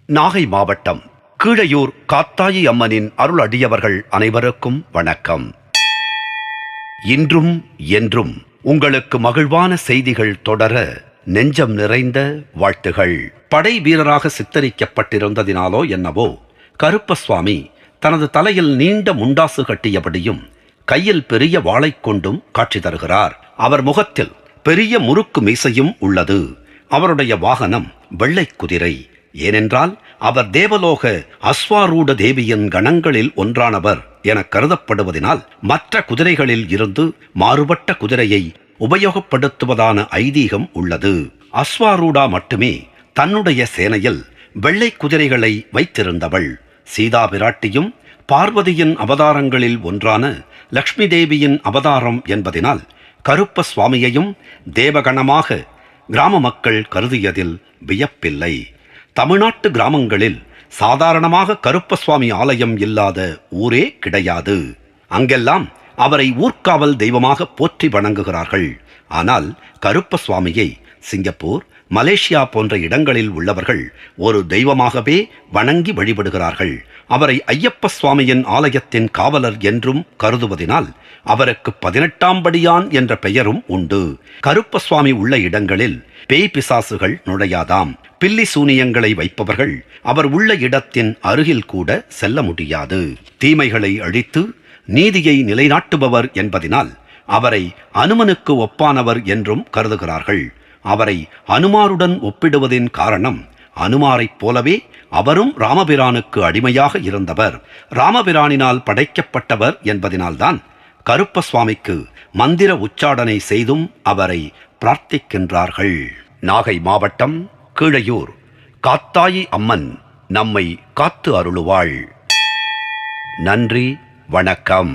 நாகை மாவட்டம் கீழையூர் காத்தாயி அம்மனின் அருள் அடியவர்கள் அனைவருக்கும் வணக்கம். இன்றும் என்றும் உங்களுக்கு மகிழ்வான செய்திகள் தொடர நெஞ்சம் நிறைந்த வாழ்த்துகள். படை வீரராக சித்தரிக்கப்பட்டிருந்ததினாலோ என்னவோ கருப்பசுவாமி தனது தலையில் நீண்ட முண்டாசு கட்டியபடியும் கையில் பெரிய வாளைக் கொண்டும் காட்சி தருகிறார். அவர் முகத்தில் பெரிய முறுக்கு மீசையும் உள்ளது. அவருடைய வாகனம் வெள்ளை குதிரை. ஏனென்றால் அவர் தேவலோக அஸ்வாரூட தேவியின் கணங்களில் ஒன்றானவர் என கருதப்படுவதனால் மற்ற குதிரைகளில் இருந்து மாறுபட்ட குதிரையை உபயோகப்படுத்துவதான ஐதீகம் உள்ளது. அஸ்வாரூடா மட்டுமே தன்னுடைய சேனையில் வெள்ளை குதிரைகளை வைத்திருந்தவள். சீதா பிராட்டியும் பார்வதியின் அவதாரங்களில் ஒன்றான லக்ஷ்மி தேவியின் அவதாரம் என்பதனால் கருப்ப சுவாமியையும் தேவகணமாக கிராம மக்கள் கருதியதில் வியப்பில்லை. தமிழ்நாட்டு கிராமங்களில் சாதாரணமாக கருப்பசுவாமி ஆலயம் இல்லாத ஊரே கிடையாது. அங்கெல்லாம் அவரை ஊர்காவல் தெய்வமாக போற்றி வணங்குகிறார்கள். ஆனால் கருப்பசுவாமியை சிங்கப்பூர், மலேசியா போன்ற இடங்களில் உள்ளவர்கள் ஒரு தெய்வமாகவே வணங்கி வழிபடுகிறார்கள். அவரை ஐயப்ப சுவாமியின் ஆலயத்தின் காவலர் என்றும் கருதுவதினால் அவருக்கு 18ஆம் படியான் என்ற பெயரும் உண்டு. கருப்பசுவாமி உள்ள இடங்களில் பேய் பிசாசுகள் நுழையாதாம். பில்லி சூனியங்களை வைப்பவர்கள் அவர் உள்ள இடத்தின் அருகில் கூட செல்ல முடியாது. தீமைகளை அழித்து நீதியை நிலைநாட்டுபவர் என்பதினால் அவரை அனுமனுக்கு ஒப்பானவர் என்றும் கருதுகிறார்கள். அவரை அனுமாருடன் ஒப்பிடுவதின் காரணம் அனுமாரைப் போலவே அவரும் ராமபிரானுக்கு அடிமையாக இருந்தவர், ராமபிரானினால் படைக்கப்பட்டவர் என்பதினால்தான் கருப்பசுவாமிக்கு மந்திர உச்சாடனை செய்தும் அவரை பிரார்த்திக்கின்றார்கள். நாகை மாவட்டம் கீழையூர் காத்தாயி அம்மன் நம்மை காத்து அருளுவாள். நன்றி, வணக்கம்.